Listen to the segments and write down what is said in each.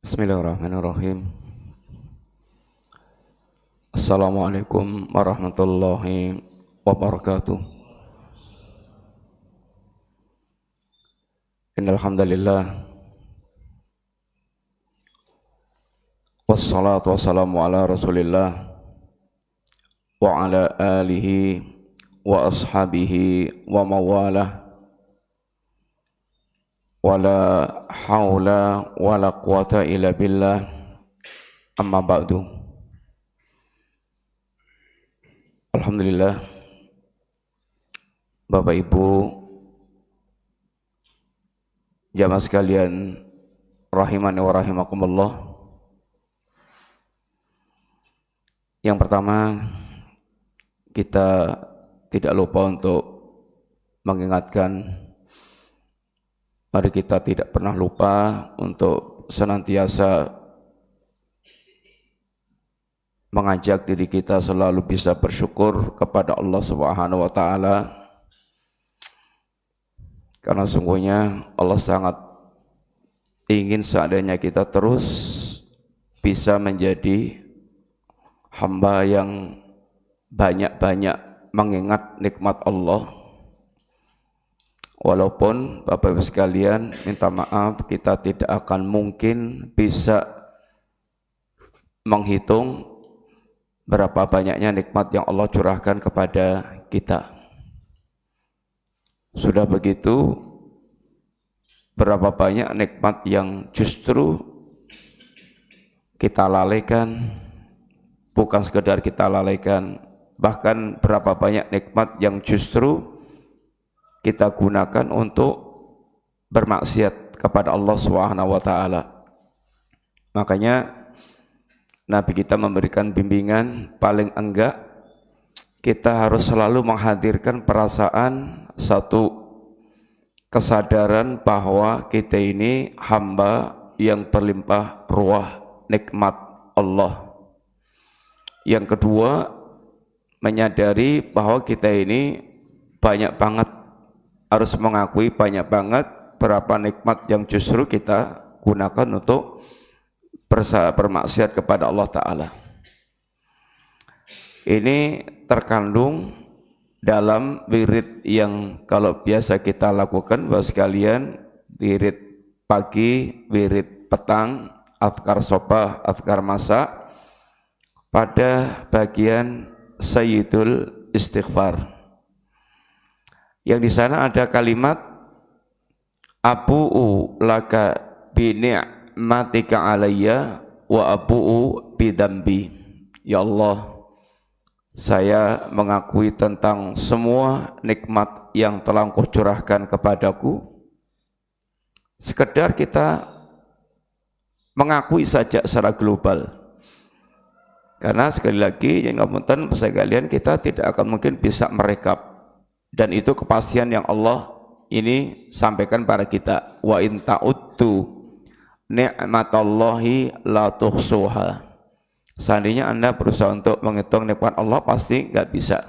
Bismillahirrahmanirrahim. Assalamualaikum warahmatullahi wabarakatuh. Innal hamdalillah wassalatu wassalamu ala Rasulillah wa ala alihi wa ashabihi wa mawalah. Wala haula wala quwata illa billah. Amma ba'du. Alhamdulillah, Bapak Ibu jamaah sekalian rahimani wa rahimakumullah. Yang pertama, kita tidak lupa untuk mengingatkan, mari kita tidak pernah lupa untuk senantiasa mengajak diri kita selalu bisa bersyukur kepada Allah Subhanahu wa taala. Karena sungguhnya Allah sangat ingin seandainya kita terus bisa menjadi hamba yang banyak-banyak mengingat nikmat Allah. Walaupun Bapak Ibu sekalian, minta maaf, kita tidak akan mungkin bisa menghitung berapa banyaknya nikmat yang Allah curahkan kepada kita. Sudah begitu, berapa banyak nikmat yang justru kita lalaikan, bukan sekedar kita lalaikan, bahkan berapa banyak nikmat yang justru kita gunakan untuk bermaksiat kepada Allah Subhanahu wa taala. Makanya Nabi kita memberikan bimbingan, paling enggak kita harus selalu menghadirkan perasaan satu kesadaran bahwa kita ini hamba yang berlimpah ruah nikmat Allah. Yang kedua, menyadari bahwa kita ini banyak banget, harus mengakui banyak banget berapa nikmat yang justru kita gunakan untuk bermaksiat kepada Allah Ta'ala. Ini terkandung dalam wirid yang kalau biasa kita lakukan, Bapak sekalian, wirid pagi, wirid petang, adhkar sobah, adhkar masa, pada bagian Sayyidul Istighfar. Yang di sana ada kalimat abu'u laka bi ni'matika alayya wa abu'u bidambi. Ya Allah, saya mengakui tentang semua nikmat yang telah Engkau curahkan kepadaku. Sekedar kita mengakui saja secara global. Karena sekali lagi, yang ngapunten sekalian, kita tidak akan mungkin bisa merekap. Dan itu kepastian yang Allah ini sampaikan pada kita. Wa in ta'uddu ni'matallahi la tuhsuha. Seandainya Anda berusaha untuk menghitung nikmat Allah, pasti nggak bisa.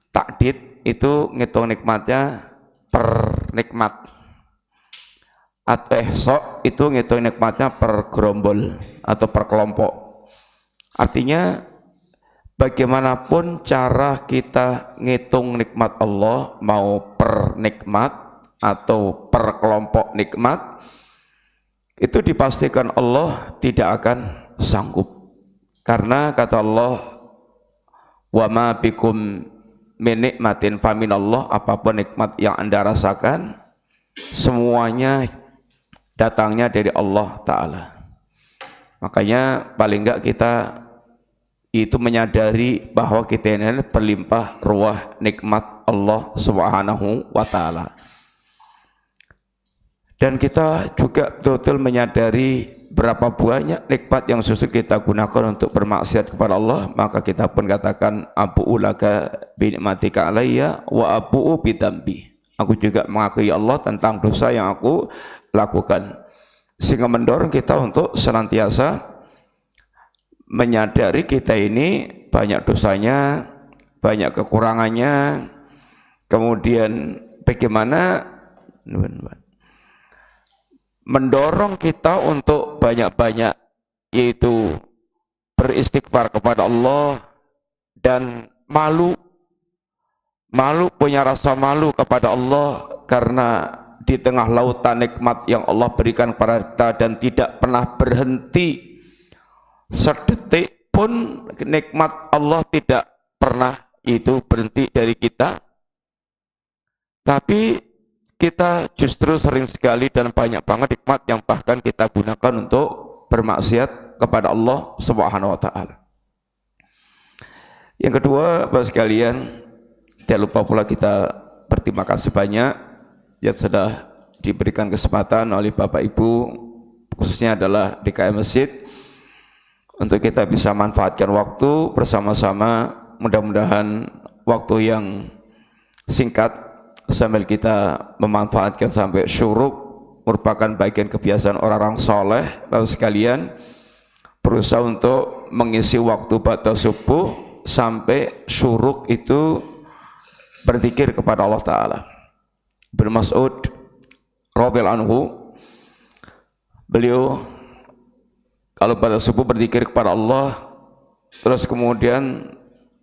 Takdid itu ngitung nikmatnya per nikmat. At-ihsa itu ngitung nikmatnya per gerombol atau per kelompok. Artinya bagaimanapun cara kita ngitung nikmat Allah, mau per nikmat atau per kelompok nikmat, itu dipastikan Allah tidak akan sanggup. Karena kata Allah, wa ma bikum min nikmatin famin Allah, apapun nikmat yang Anda rasakan, semuanya datangnya dari Allah Ta'ala. Makanya paling enggak kita itu menyadari bahwa kita ini berlimpah ruah nikmat Allah Subhanahu wa taala. Dan kita juga betul-betul menyadari berapa banyak nikmat yang justru kita gunakan untuk bermaksiat kepada Allah, maka kita pun katakan abu'u laka bi ni'matika alayya wa abu'u bidambi. Aku juga mengakui Allah tentang dosa yang aku lakukan. Sehingga mendorong kita untuk senantiasa menyadari kita ini banyak dosanya, banyak kekurangannya, kemudian bagaimana mendorong kita untuk banyak-banyak, yaitu beristighfar kepada Allah dan malu punya rasa malu kepada Allah karena di tengah lautan nikmat yang Allah berikan kepada kita dan tidak pernah berhenti sedetik pun, nikmat Allah tidak pernah itu berhenti dari kita, tapi kita justru sering sekali dan banyak banget nikmat yang bahkan kita gunakan untuk bermaksiat kepada Allah Subhanahu wa taala. Yang kedua, Bapak sekalian, tidak lupa pula kita berterima kasih banyak yang sudah diberikan kesempatan oleh Bapak Ibu, khususnya adalah DKM Masjid, untuk kita bisa manfaatkan waktu bersama-sama. Mudah-mudahan waktu yang singkat sambil kita memanfaatkan sampai syuruk merupakan bagian kebiasaan orang-orang soleh. Bapak sekalian, berusaha untuk mengisi waktu pada subuh sampai syuruk itu berzikir kepada Allah Ta'ala. Ibnu Mas'ud radhiyallahu anhu, beliau kalau pada subuh berzikir kepada Allah, terus kemudian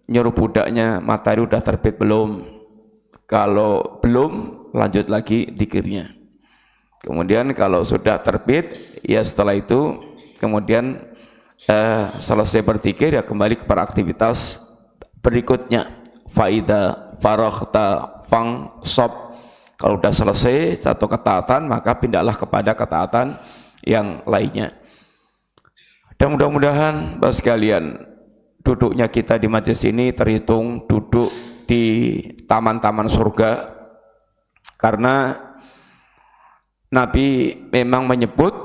nyuruh budaknya, matahari udah terbit belum? Kalau belum, lanjut lagi zikirnya. Kemudian kalau sudah terbit, ya setelah itu kemudian selesai berzikir, ya kembali kepada aktivitas berikutnya. Faida faraghta fansab. Kalau sudah selesai satu ketaatan, maka pindahlah kepada ketaatan yang lainnya. Dan mudah-mudahan Bapak sekalian, duduknya kita di majelis ini terhitung duduk di taman-taman surga, karena Nabi memang menyebut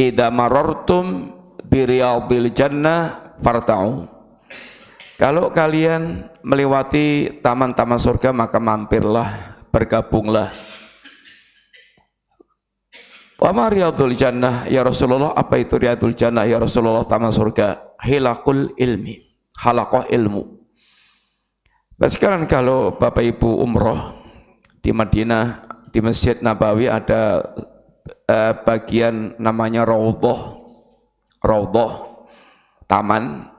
idza marartum biriyadil jannah farta'u. Kalau kalian melewati taman-taman surga, maka mampirlah, bergabunglah. Wa ma riyadul jannah ya Rasulullah, apa itu riyadul jannah ya Rasulullah? Taman surga, hilaqul ilmi, halaqah ilmu. Sekarang kalau Bapak Ibu umroh di Madinah, di Masjid Nabawi ada bagian namanya raudhah, taman.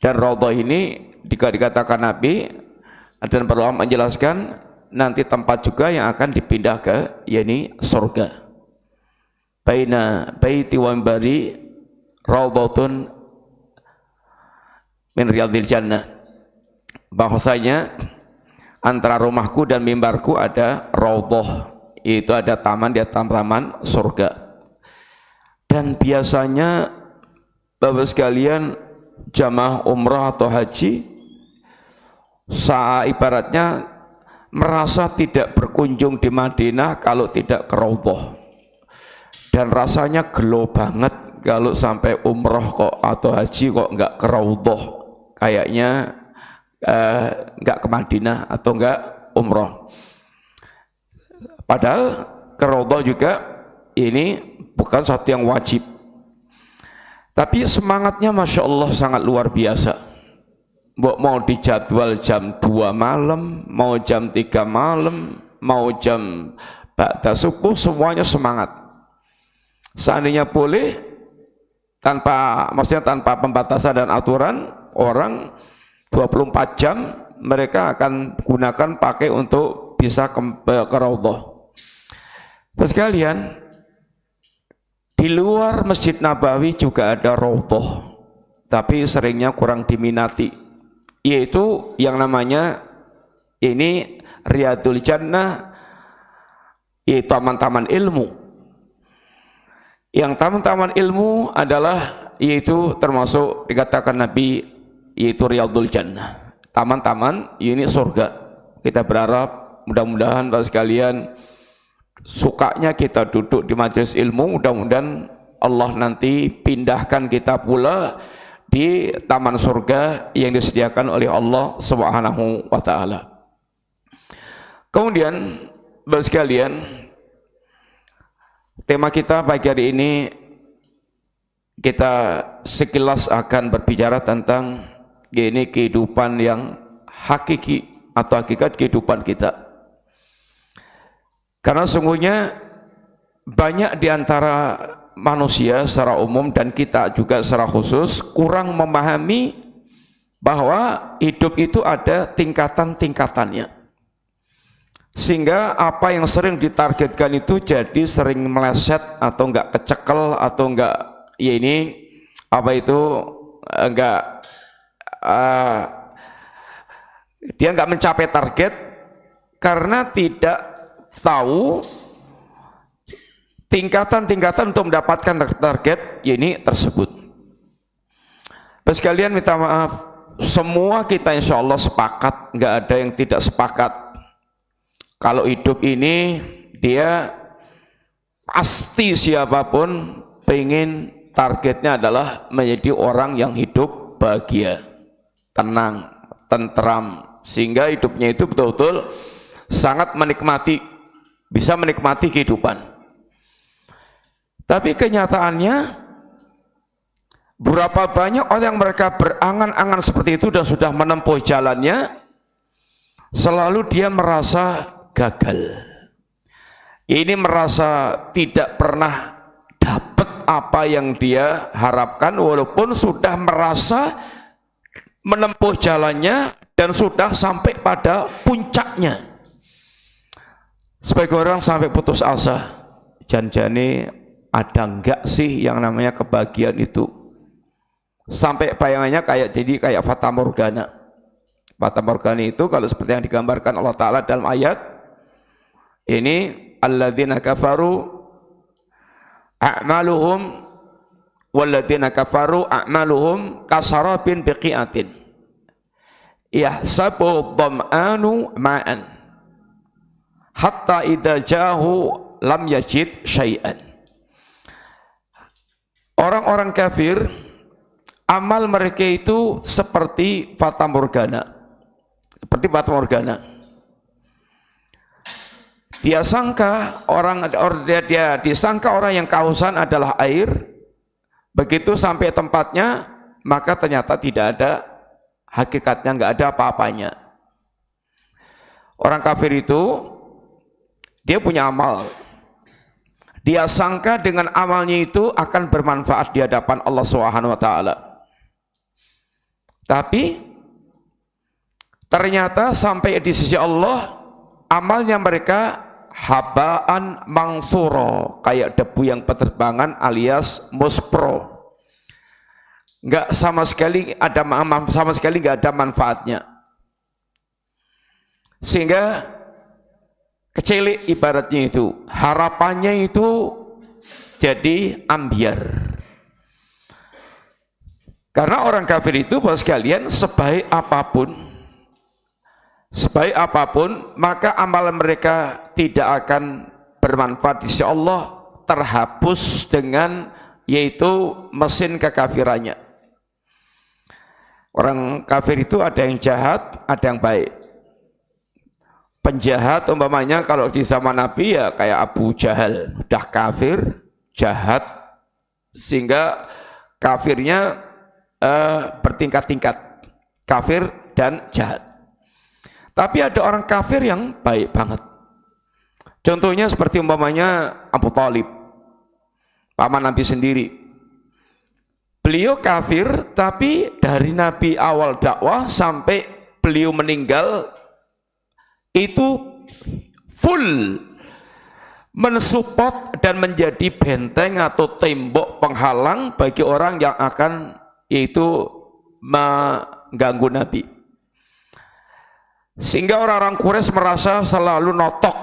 Dan raudhah ini dikatakan Nabi dan para ulama menjelaskan nanti tempat juga yang akan dipindah ke yakni surga. Baina baiti wa minbari raudhatun min riyadil jannah. Bahwasanya antara rumahku dan mimbarku ada raudhah, yaitu ada taman di taman surga. Dan biasanya Bapak sekalian, jamaah umrah atau haji ibaratnya merasa tidak berkunjung di Madinah kalau tidak ke raudhah, dan rasanya gelo banget kalau sampai umrah kok atau haji kok enggak ke raudhah, kayaknya enggak ke Madinah atau enggak umrah. Padahal ke raudhah juga ini bukan satu yang wajib, tapi semangatnya Masya Allah sangat luar biasa. Mau dijadwal jam 2 malam, mau jam 3 malam, mau jam ba'da subuh, semuanya semangat. Seandainya boleh, maksudnya tanpa pembatasan dan aturan, orang 24 jam mereka akan gunakan pakai untuk bisa ke raudhah. Terus sekalian, di luar Masjid Nabawi juga ada raudhah, tapi seringnya kurang diminati, yaitu yang namanya ini Riyadul Jannah, yaitu taman-taman ilmu. Yang taman-taman ilmu adalah yaitu termasuk dikatakan Nabi yaitu Riyadul Jannah, taman-taman ini surga. Kita berharap mudah-mudahan Bapak sekalian sukanya kita duduk di majelis ilmu, mudah-mudahan Allah nanti pindahkan kita pula di taman surga yang disediakan oleh Allah Subhanahu wa taala. Kemudian Bapak sekalian, tema kita pagi hari ini kita sekilas akan berbicara tentang ini kehidupan yang hakiki atau hakikat kehidupan kita. Karena sungguhnya banyak di antara manusia secara umum dan kita juga secara khusus kurang memahami bahwa hidup itu ada tingkatan-tingkatannya, sehingga apa yang sering ditargetkan itu jadi sering meleset atau enggak kecekel atau enggak ya ini apa itu enggak dia enggak mencapai target karena tidak tahu tingkatan-tingkatan untuk mendapatkan target ini tersebut. Terus sekalian minta maaf, semua kita insya Allah sepakat, nggak ada yang tidak sepakat. Kalau hidup ini dia pasti siapapun pengen targetnya adalah menjadi orang yang hidup bahagia, tenang, tentram, sehingga hidupnya itu betul-betul sangat menikmati, bisa menikmati kehidupan. Tapi kenyataannya berapa banyak orang yang mereka berangan-angan seperti itu dan sudah menempuh jalannya, selalu dia merasa gagal. Ini merasa tidak pernah dapat apa yang dia harapkan walaupun sudah merasa menempuh jalannya dan sudah sampai pada puncaknya. Sebagai orang sampai putus asa, janjane ada enggak sih yang namanya kebahagiaan itu? Sampai bayangannya kayak fata morgana. Fata morgana itu kalau seperti yang digambarkan Allah Ta'ala dalam ayat ini, alladzina kafaru a'maluhum walladzina kafaru a'maluhum kasarabin biqi'atin yahsabu dham'anu ma'an hatta idza jahu lam yajid syai'an. Orang-orang kafir, amal mereka itu seperti fata morgana. Seperti fata morgana. Dia disangka orang yang kehausan adalah air. Begitu sampai tempatnya, maka ternyata tidak ada hakikatnya, nggak ada apa-apanya. Orang kafir itu dia punya amal. Dia sangka dengan amalnya itu akan bermanfaat di hadapan Allah Subhanahu wa taala. Tapi ternyata sampai di sisi Allah amalnya mereka habaan mangsuro, kayak debu yang berterbangan alias muspro. Enggak sama sekali enggak ada manfaatnya. Sehingga kecilik ibaratnya itu, harapannya itu jadi ambiar. Karena orang kafir itu Bapak sekalian sebaik apapun maka amalan mereka tidak akan bermanfaat di sisi Allah, terhapus dengan yaitu mesin kekafirannya. Orang kafir itu ada yang jahat, ada yang baik. Penjahat umpamanya kalau di zaman Nabi ya kayak Abu Jahal, udah kafir, jahat, sehingga kafirnya bertingkat-tingkat, kafir dan jahat. Tapi ada orang kafir yang baik banget. Contohnya seperti umpamanya Abu Thalib, paman Nabi sendiri. Beliau kafir, tapi dari Nabi awal dakwah sampai beliau meninggal itu full mensupport dan menjadi benteng atau tembok penghalang bagi orang yang akan yaitu mengganggu Nabi. Sehingga orang-orang Quraisy merasa selalu notok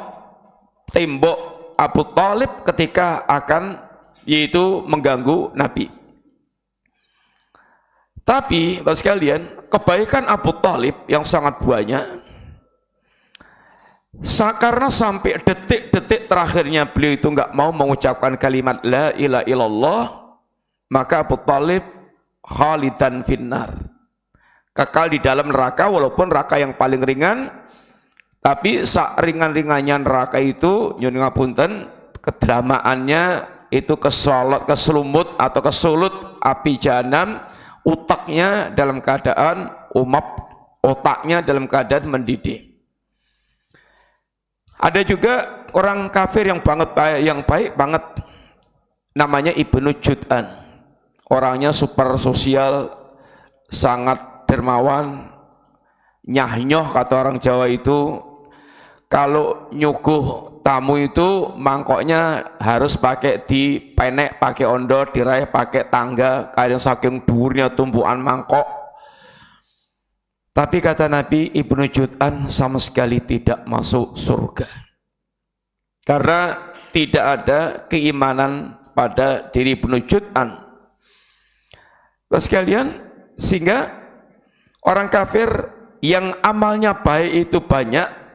tembok Abu Thalib ketika akan yaitu mengganggu Nabi. Tapi Bapak sekalian, kebaikan Abu Thalib yang sangat banyak, karena sampai detik-detik terakhirnya beliau itu enggak mau mengucapkan kalimat la ilaha illallah, maka Abu Thalib khalidan finnar, kekal di dalam neraka, walaupun neraka yang paling ringan, tapi ringan-ringannya neraka itu nyuwun ngapunten, kedramaannya itu keselumut atau kesulut api jahanam, otaknya dalam keadaan otaknya dalam keadaan mendidih. Ada juga orang kafir yang baik banget, namanya Ibnu Jud'an. Orangnya super sosial, sangat dermawan, nyah-nyoh kata orang Jawa itu. Kalau nyuguh tamu itu mangkoknya harus pakai dipenek, pakai ondo, diraih pakai tangga, kadang saking dhuwurnya tumpuan mangkok. Tapi kata Nabi, Ibnu Jud'an sama sekali tidak masuk surga. Karena tidak ada keimanan pada diri Ibnu Jud'an. Terus sekalian, sehingga orang kafir yang amalnya baik itu banyak,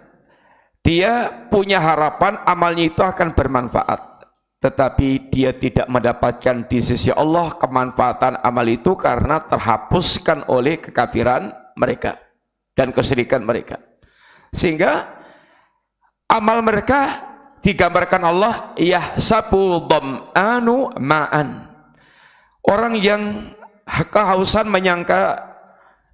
dia punya harapan amalnya itu akan bermanfaat, tetapi dia tidak mendapatkan di sisi Allah kemanfaatan amal itu karena terhapuskan oleh kekafiran mereka dan kesyirikan mereka. Sehingga amal mereka digambarkan Allah yahsabu dham'anu ma'an. Orang yang kehausan menyangka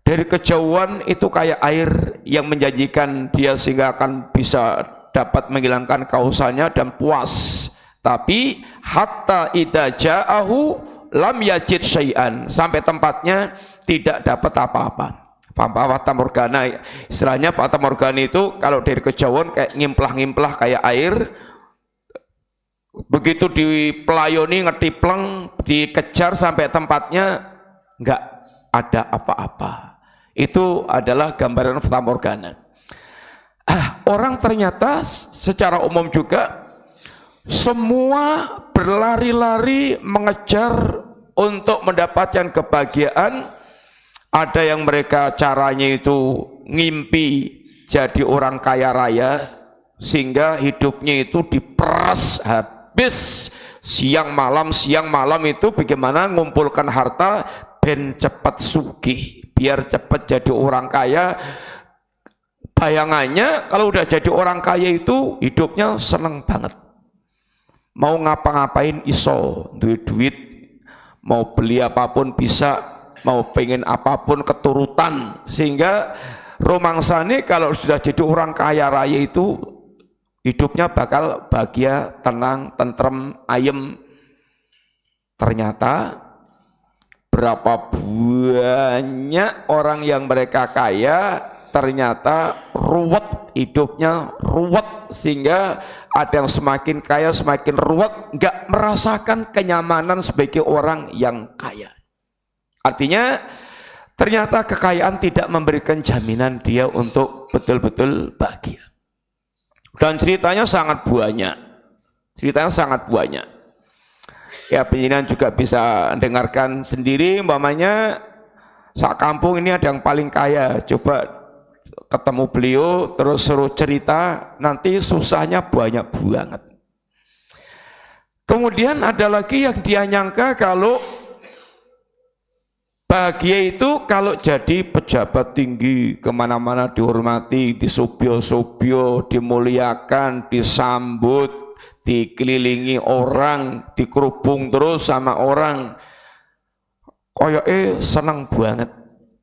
dari kejauhan itu kayak air yang menjanjikan dia sehingga akan bisa dapat menghilangkan kehausannya dan puas. Tapi hatta idza ja'ahu lam yajid syai'an, sampai tempatnya tidak dapat apa-apa. Fata morgana, istilahnya fata morgana itu kalau dari kejauhan kayak ngimplah-ngimplah kayak air, begitu dipelayoni ngetipleng dikejar sampai tempatnya enggak ada apa-apa. Itu adalah gambaran fata morgana. Orang ternyata secara umum juga semua berlari-lari mengejar untuk mendapatkan kebahagiaan. Ada yang mereka caranya itu ngimpi jadi orang kaya raya sehingga hidupnya itu diperas habis siang malam itu bagaimana ngumpulkan harta ben cepat sugih, biar cepat jadi orang kaya. Bayangannya kalau udah jadi orang kaya itu hidupnya seneng banget, mau ngapa-ngapain iso, duit, mau beli apapun bisa, mau pengen apapun keturutan. Sehingga romangsane kalau sudah jadi orang kaya raya itu hidupnya bakal bahagia, tenang, tentrem, ayem. Ternyata berapa banyak orang yang mereka kaya ternyata ruwet hidupnya, ruwet, sehingga ada yang semakin kaya semakin ruwet, nggak merasakan kenyamanan sebagai orang yang kaya. Artinya ternyata kekayaan tidak memberikan jaminan dia untuk betul-betul bahagia. Dan ceritanya sangat banyak. Ya, penjenengan juga bisa dengarkan sendiri, umpamanya sak kampung ini ada yang paling kaya, coba ketemu beliau terus suruh cerita, nanti susahnya banyak banget. Kemudian ada lagi yang dia nyangka kalau bahagia itu kalau jadi pejabat tinggi, kemana-mana dihormati, disubyo-subyo, dimuliakan, disambut, dikelilingi orang, dikerubung terus sama orang, koyoknya senang banget.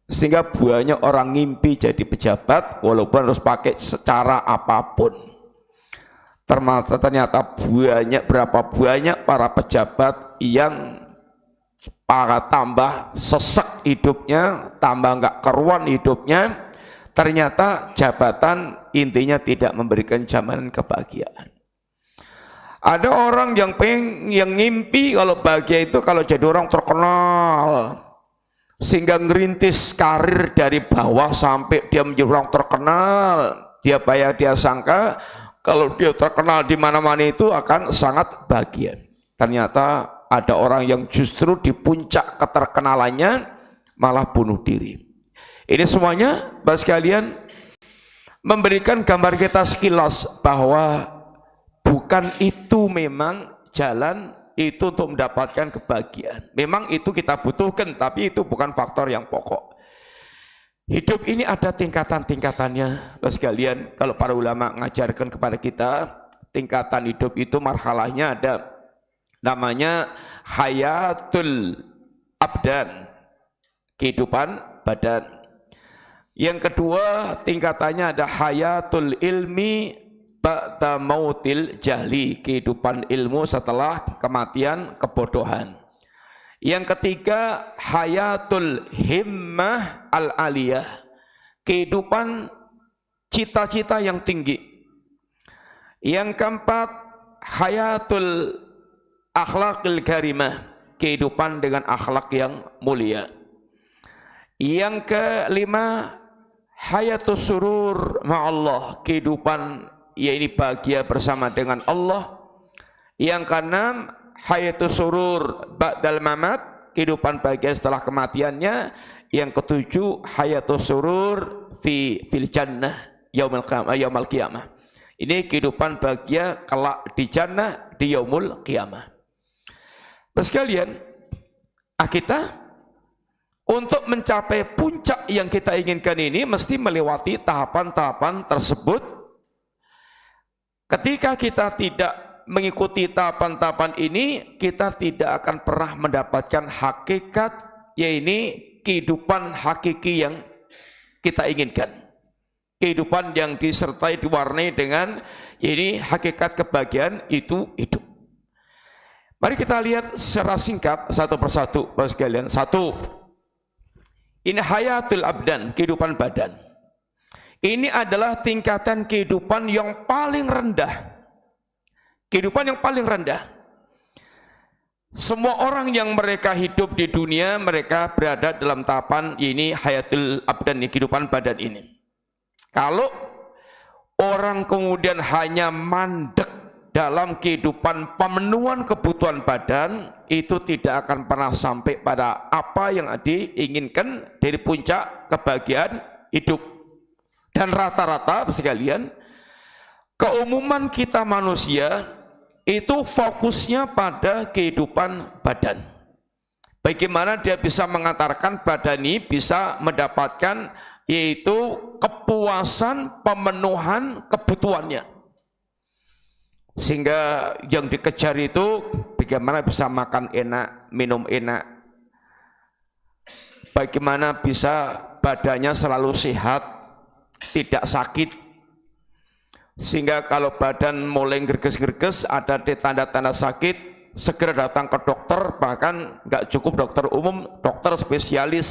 Sehingga banyak orang ngimpi jadi pejabat walaupun harus pakai secara apapun. Ternyata berapa banyak para pejabat yang para tambah sesek hidupnya, tambah nggak keruan hidupnya, ternyata jabatan intinya tidak memberikan jaminan kebahagiaan. Ada orang yang ngimpi kalau bahagia itu kalau jadi orang terkenal, sehingga ngerintis karir dari bawah sampai dia menjadi orang terkenal. Dia sangka kalau dia terkenal di mana-mana itu akan sangat bahagia. Ternyata ada orang yang justru di puncak keterkenalannya malah bunuh diri. Ini semuanya, Bapak sekalian, memberikan gambar kita sekilas bahwa bukan itu memang jalan itu untuk mendapatkan kebahagiaan. Memang itu kita butuhkan, tapi itu bukan faktor yang pokok. Hidup ini ada tingkatan-tingkatannya, Bapak sekalian. Kalau para ulama mengajarkan kepada kita, tingkatan hidup itu marhalahnya ada, namanya hayatul abdan, kehidupan badan. Yang kedua tingkatannya ada hayatul ilmi ba'da mautil jahli, kehidupan ilmu setelah kematian kebodohan. Yang ketiga, hayatul himmah al-aliyah, kehidupan cita-cita yang tinggi. Yang keempat, hayatul akhlaqil karimah, kehidupan dengan akhlak yang mulia. Yang kelima, hayatus surur ma'allah, kehidupan yaitu bahagia bersama dengan Allah. Yang keenam, hayatus surur ba'dal mamat, kehidupan bahagia setelah kematiannya. Yang ketujuh, hayatus surur fil jannah yaumul qiyamah. Ini kehidupan bahagia kelak di jannah di yaumul qiyamah. Sekalian, kita untuk mencapai puncak yang kita inginkan ini mesti melewati tahapan-tahapan tersebut. Ketika kita tidak mengikuti tahapan-tahapan ini, kita tidak akan pernah mendapatkan hakikat, yaitu kehidupan hakiki yang kita inginkan. Kehidupan yang disertai diwarnai dengan ini hakikat kebahagiaan itu hidup. Mari kita lihat secara singkat satu persatu, Bapak sekalian. Satu, ini hayatul abdan, kehidupan badan. Ini adalah tingkatan kehidupan yang paling rendah. Kehidupan yang paling rendah. Semua orang yang mereka hidup di dunia, mereka berada dalam tahapan ini hayatul abdan, ini kehidupan badan ini. Kalau orang kemudian hanya mandek dalam kehidupan pemenuhan kebutuhan badan, itu tidak akan pernah sampai pada apa yang diinginkan dari puncak kebahagiaan hidup. Dan rata-rata sekalian, keumuman kita manusia itu fokusnya pada kehidupan badan. Bagaimana dia bisa mengantarkan badan ini bisa mendapatkan yaitu kepuasan pemenuhan kebutuhannya. Sehingga yang dikejar itu bagaimana bisa makan enak, minum enak, bagaimana bisa badannya selalu sehat, tidak sakit. Sehingga kalau badan mulai gerges-gerges, ada tanda-tanda sakit, segera datang ke dokter, bahkan nggak cukup dokter umum, dokter spesialis.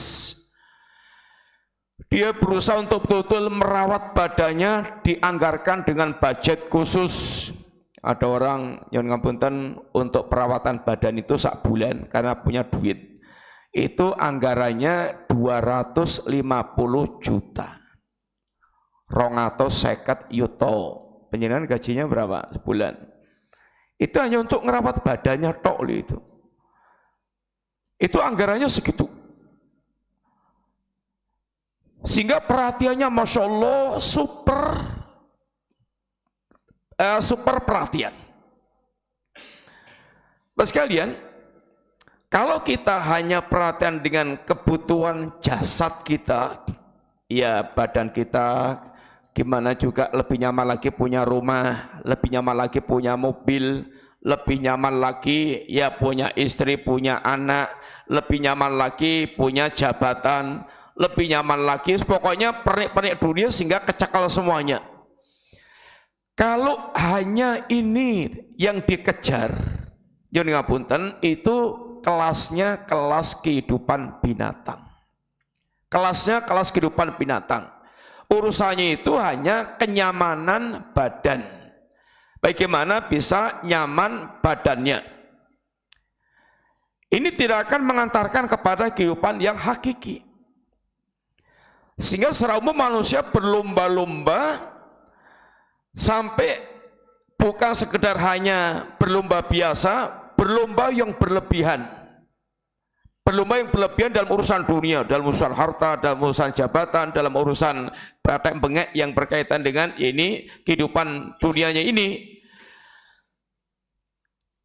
Dia berusaha untuk betul-betul merawat badannya, dianggarkan dengan budget khusus. Ada orang yang ngapunten untuk perawatan badan itu sak bulan karena punya duit. Itu anggarannya 250 juta. 250 yuto. Penjenengan gajinya berapa sebulan? Itu hanya untuk ngerawat badannya tok itu. Itu anggarannya segitu. Sehingga perhatiannya Masya Allah super perhatian. Bapak sekalian, kalau kita hanya perhatian dengan kebutuhan jasad kita, ya badan kita, gimana juga lebih nyaman lagi punya rumah, lebih nyaman lagi punya mobil, lebih nyaman lagi ya punya istri, punya anak, lebih nyaman lagi punya jabatan, lebih nyaman lagi, pokoknya pernik-pernik dunia sehingga kecakal semuanya. Kalau hanya ini yang dikejar, yang ngapunten, itu kelasnya kelas kehidupan binatang. Kelasnya kelas kehidupan binatang. Urusannya itu hanya kenyamanan badan. Bagaimana bisa nyaman badannya. Ini tidak akan mengantarkan kepada kehidupan yang hakiki. Sehingga secara umum manusia berlomba-lomba sampai bukan sekedar hanya berlomba biasa, berlomba yang berlebihan. Berlomba yang berlebihan dalam urusan dunia, dalam urusan harta, dalam urusan jabatan, dalam urusan praktek bengek yang berkaitan dengan ini kehidupan dunianya ini.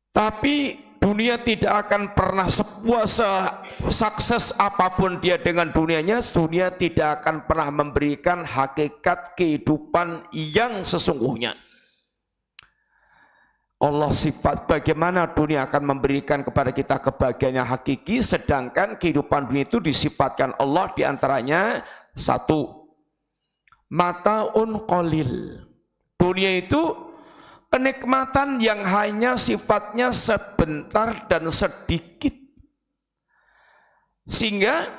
Tapi dunia tidak akan pernah sebuah sukses apapun dia dengan dunianya, dunia tidak akan pernah memberikan hakikat kehidupan yang sesungguhnya. Allah sifat bagaimana dunia akan memberikan kepada kita kebahagiaan yang hakiki, sedangkan kehidupan dunia itu disifatkan Allah diantaranya satu, mataun qalil, Dunia itu kenikmatan yang hanya sifatnya sebentar dan sedikit. Sehingga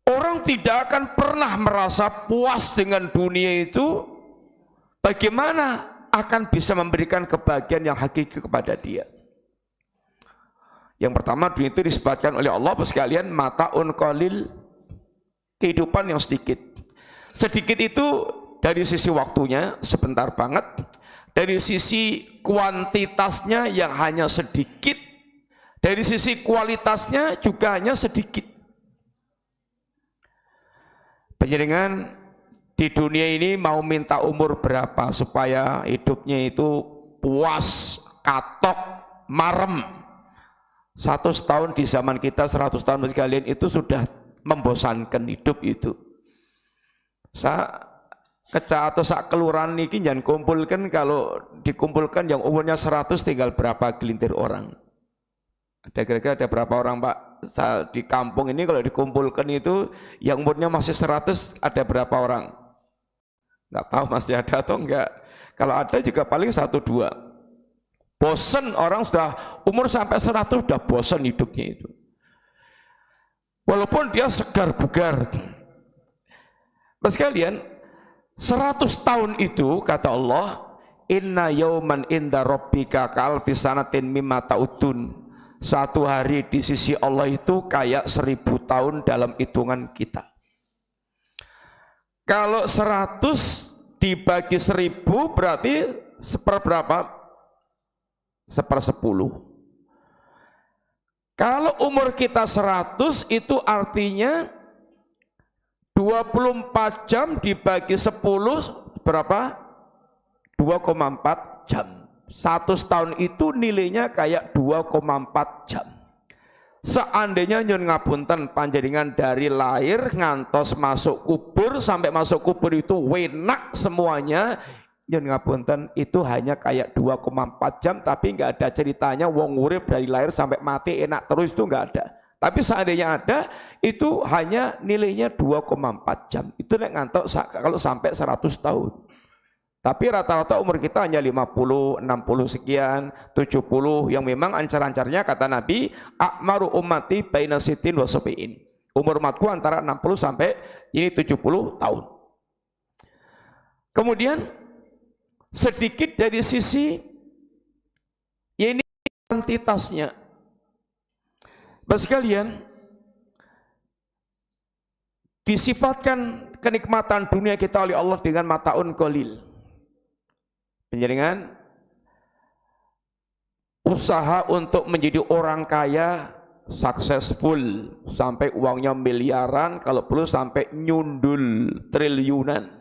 orang tidak akan pernah merasa puas dengan dunia itu. Bagaimana akan bisa memberikan kebahagiaan yang hakiki kepada dia? Yang pertama, dunia itu disebutkan oleh Allah sekalian mataun qalil, kehidupan yang sedikit. Sedikit itu dari sisi waktunya sebentar banget, dari sisi kuantitasnya yang hanya sedikit, dari sisi kualitasnya juga hanya sedikit. Panjenengan di dunia ini mau minta umur berapa supaya hidupnya itu puas, katok, marem? 100 tahun di zaman kita, 100 tahun sekalian itu sudah membosankan hidup itu. Atau sak kelurahan ini jangan kumpulkan, kalau dikumpulkan yang umurnya 100 tinggal berapa gelintir orang. Ada kira-kira ada berapa orang Pak? Di kampung ini kalau dikumpulkan itu yang umurnya masih 100 ada berapa orang? Nggak tahu masih ada atau enggak. Kalau ada juga paling 1-2. Bosen, orang sudah umur sampai 100 sudah bosen hidupnya itu. Walaupun dia segar bugar. Mas kalian, 100 tahun itu kata Allah, inna yauman inda rabbika ka'alfi sanatin mimma ta'udun. Satu hari di sisi Allah itu kayak 1000 tahun dalam hitungan kita. Kalau 100 dibagi 1000 berarti seperberapa? 1/10. Kalau umur kita 100 itu artinya 24 jam dibagi 10 berapa? 2,4 jam. 100 tahun itu nilainya kayak 2,4 jam. Seandainya nyun ngapunten panjenengan dari lahir ngantos masuk kubur sampai masuk kubur itu wenak semuanya, nyun ngapunten itu hanya kayak 2,4 jam, tapi nggak ada ceritanya wong urip dari lahir sampai mati enak terus, itu nggak ada. Tapi seandainya ada, itu hanya nilainya 2,4 jam. Itu nek ngantok kalau sampai 100 tahun. Tapi rata-rata umur kita hanya 50, 60 sekian, 70, yang memang ancar-ancarnya kata Nabi, akmaru ummati baina sitin wa sab'in. Umur umatku antara 60 sampai ini 70 tahun. Kemudian sedikit dari sisi ini kuantitasnya. Bapak sekalian, disifatkan kenikmatan dunia kita oleh Allah dengan mataun qalil. Penjaringan usaha untuk menjadi orang kaya successful sampai uangnya miliaran, kalau perlu sampai nyundul triliunan.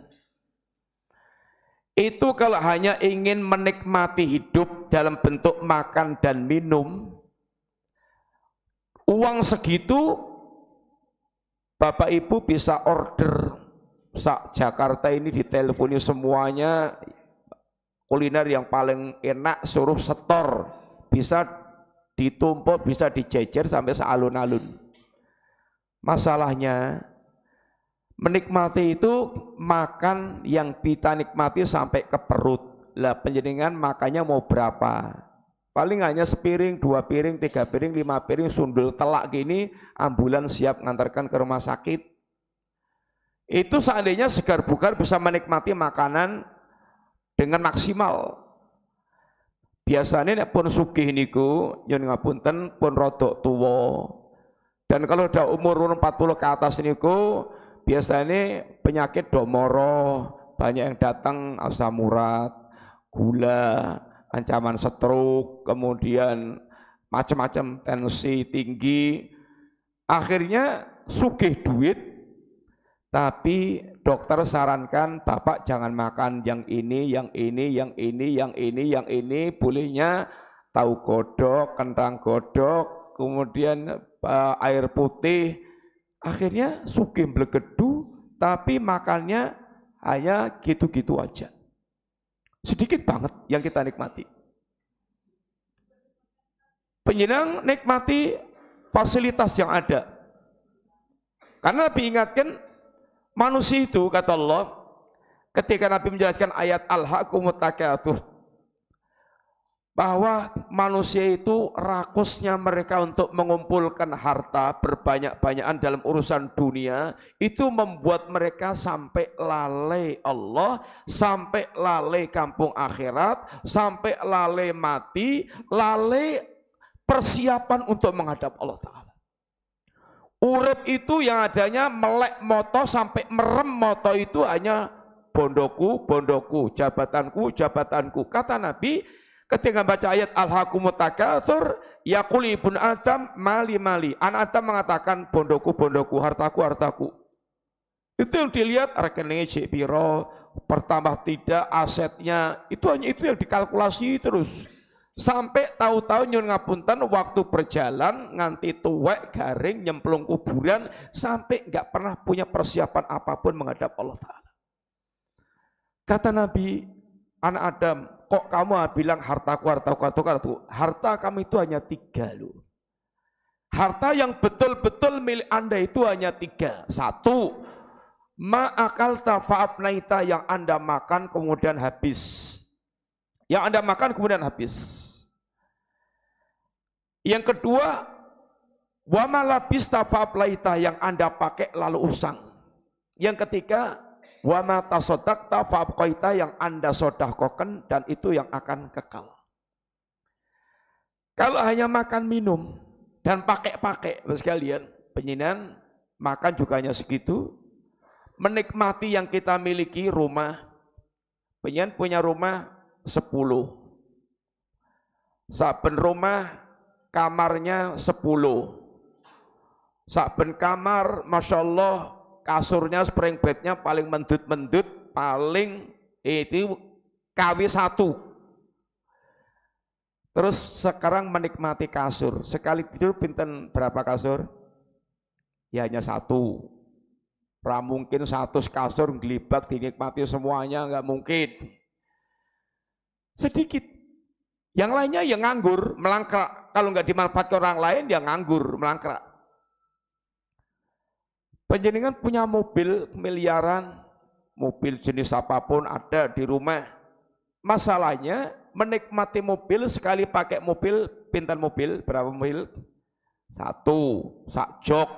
Itu kalau hanya ingin menikmati hidup dalam bentuk makan dan minum, uang segitu Bapak Ibu bisa order Jakarta ini diteleponi semuanya, kuliner yang paling enak suruh setor, bisa ditumpuk, bisa dijejer sampai sealun-alun. Masalahnya menikmati itu makan yang kita nikmati sampai ke perut. Lah penjenengan makannya mau berapa? Paling hanya sepiring, 2 piring, 3 piring, 5 piring, sundul telak gini, ambulan siap ngantarkan ke rumah sakit. Itu seandainya segar bugar bisa menikmati makanan dengan maksimal. Biasanya nek pun sugih niku nyun ngapunten pun rodok tuwa. Dan kalau udah umur 40 ke atas niku biasanya penyakit domoro, banyak yang datang asam urat, gula, ancaman stroke, kemudian macam-macam tensi tinggi. Akhirnya sugih duit, tapi dokter sarankan Bapak jangan makan yang ini, yang ini, yang ini, yang ini, yang ini. Bolehnya tahu godok, kentang godok, kemudian air putih. Akhirnya sugih blegedu, tapi makannya hanya gitu-gitu aja. Sedikit banget yang kita nikmati. Penjenengan nikmati fasilitas yang ada. Karena Nabi ingatkan, manusia itu kata Allah, ketika Nabi menjelaskan ayat Al-Hakumut Takatsur, bahwa manusia itu rakusnya mereka untuk mengumpulkan harta berbanyak-banyakan dalam urusan dunia, itu membuat mereka sampai lalai Allah, sampai lalai kampung akhirat, sampai lalai mati, lalai persiapan untuk menghadap Allah Ta'ala. Urip itu yang adanya melek moto sampai merem moto itu hanya bondoku, bondoku, jabatanku, jabatanku. Kata Nabi, ketika baca ayat Al-Hakumut Takatsur, yaqul ibnu Adam mali mali. Anak Adam mengatakan bondoku, bondoku, hartaku, hartaku. Itu yang dilihat rekeningnya cek piro, bertambah tidak asetnya. Itu hanya itu yang dikalkulasi terus. Sampai tahu-tahu nyun ngapunten waktu berjalan nganti tuwek garing nyemplung kuburan sampai nggak pernah punya persiapan apapun menghadap Allah Ta'ala. Kata Nabi, anak Adam, kok kamu bilang hartaku, hartaku, hartaku, hartaku. Harta kamu itu hanya 3 loh. Harta yang betul-betul milik Anda itu hanya 3. 1, ma'akalta fa'abnaita, yang Anda makan kemudian habis. Yang Anda makan kemudian habis. Yang kedua, wa ma labista fa'ablaita, yang Anda pakai lalu usang. Yang ketiga, wa ma tasaddaqta fa'abqaita, yang Anda sedekahkan dan itu yang akan kekal. Kalau hanya makan minum dan pakai-pakai sekalian, penyinan makan juga hanya segitu. Menikmati yang kita miliki, rumah, penyinan punya rumah 10. Saben rumah kamarnya 10. Saben kamar, Masya Allah, kasurnya, spring bednya paling mendut-mendut, paling itu KW 1. Terus sekarang menikmati kasur. Sekali tidur pinten berapa kasur? Ya hanya 1. Pra mungkin 100 kasur ngelibak dinikmati semuanya, nggak mungkin. Sedikit. Yang lainnya yang nganggur, melangkrak. Kalau nggak dimanfaatkan orang lain, dia nganggur, melangkrak. Panjenengan punya mobil miliaran, mobil jenis apapun ada di rumah. Masalahnya menikmati mobil, sekali pakai mobil, pinten mobil, berapa mobil? 1, sak jok.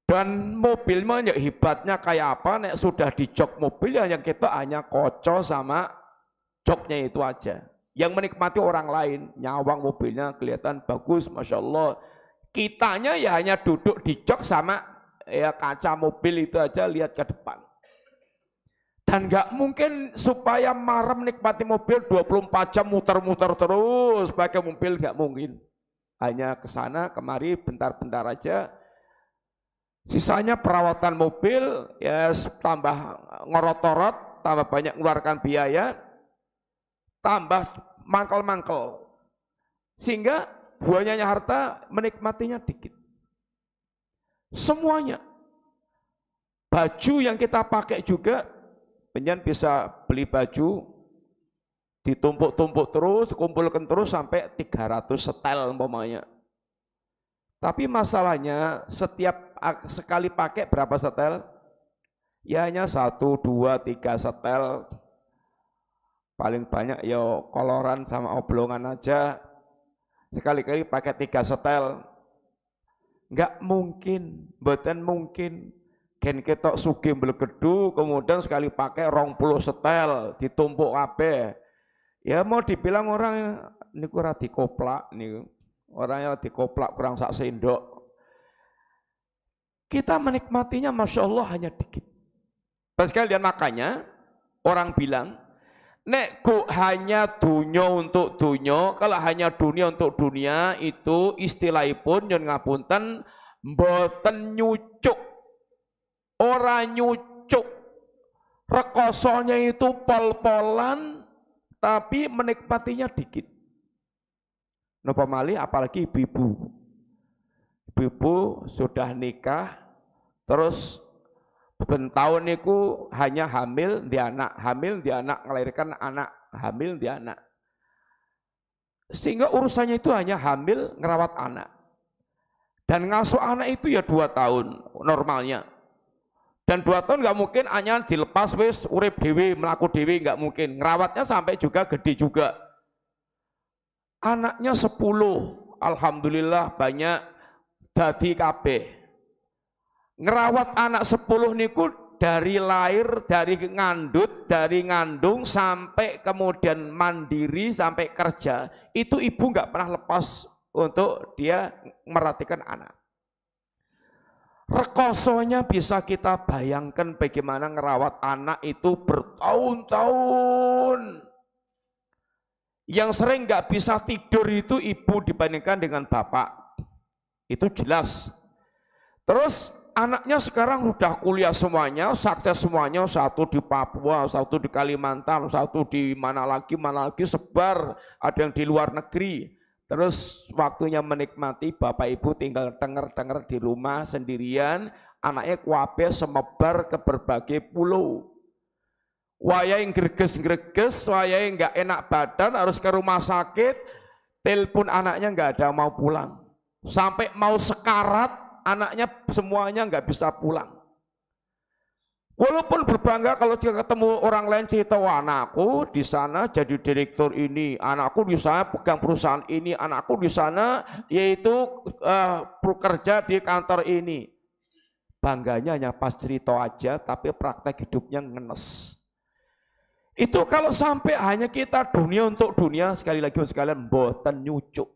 Dan mobilnya hebatnya kayak apa, nek sudah di jok mobil yang kita hanya koco sama joknya itu aja. Yang menikmati orang lain, nyawang mobilnya kelihatan bagus, Masya Allah. Kitanya ya hanya duduk di jok sama ya kaca mobil itu aja, lihat ke depan. Dan nggak mungkin supaya marem nikmati mobil 24 jam muter-muter terus pakai mobil, nggak mungkin. Hanya ke sana kemari bentar-bentar aja. Sisanya perawatan mobil ya tambah ngorot-orot, tambah banyak mengeluarkan biaya, tambah mangkel-mangkel, sehingga buahnya harta menikmatinya dikit. Semuanya, baju yang kita pakai juga, penyen bisa beli baju, ditumpuk-tumpuk terus, kumpulkan terus sampai 300 setel umpamanya. Tapi masalahnya setiap sekali pakai berapa setel? Ya hanya 1, 2, 3 setel. Paling banyak ya koloran sama oblongan aja. Sekali-kali pakai 3 setel. Enggak mungkin, mboten mungkin. Gen ketok sugih mblegedu kemudian sekali pakai 20 setel ditumpuk kabeh. Ya mau dibilang orang niku ora dikoplak niku. Orangnya dikoplak kurang sak sendok. Kita menikmatinya Masya Allah hanya dikit. Pas sekalian makanya orang bilang, nek ku hanya dunia untuk dunia, kalau hanya dunia untuk dunia itu istilahipun nyun ngapunten mboten nyucuk. Orang nyucuk. Rekosonya itu pol-polan tapi menikmatinya dikit. Napa malih apalagi ibu-ibu. Ibu sudah nikah terus ben tahun niku hanya hamil di anak, melahirkan anak, hamil di anak. Sehingga urusannya itu hanya hamil, ngerawat anak. Dan ngasuh anak itu ya 2 tahun normalnya. Dan 2 tahun nggak mungkin hanya dilepas wis urip dewi, melaku dewi, nggak mungkin. Ngerawatnya sampai juga gede juga. Anaknya 10, alhamdulillah banyak dadi kabeh. Ngerawat anak 10 niku dari lahir, dari ngandung sampai kemudian mandiri sampai kerja, itu ibu nggak pernah lepas untuk dia merhatikan anak. Rekosonya bisa kita bayangkan bagaimana ngerawat anak itu bertahun-tahun. Yang sering nggak bisa tidur itu ibu dibandingkan dengan bapak. Itu jelas. Terus anaknya sekarang udah kuliah semuanya, sukses semuanya, satu di Papua, satu di Kalimantan, satu di mana lagi, sebar, ada yang di luar negeri. Terus waktunya menikmati bapak ibu tinggal denger-denger di rumah sendirian, anaknya kuabe semebar ke berbagai pulau. Wayai greges-greges, wayai nggak enak badan, harus ke rumah sakit, telepon anaknya nggak ada mau pulang. Sampai mau sekarat, anaknya semuanya nggak bisa pulang. Walaupun berbangga kalau dia ketemu orang lain cerita, wah anakku di sana jadi direktur ini, anakku di sana pegang perusahaan ini, anakku di sana yaitu bekerja di kantor ini. Bangganya hanya pas cerita aja, tapi praktek hidupnya ngenes. Itu kalau sampai hanya kita dunia untuk dunia, sekali lagi sekalian mboten nyucuk.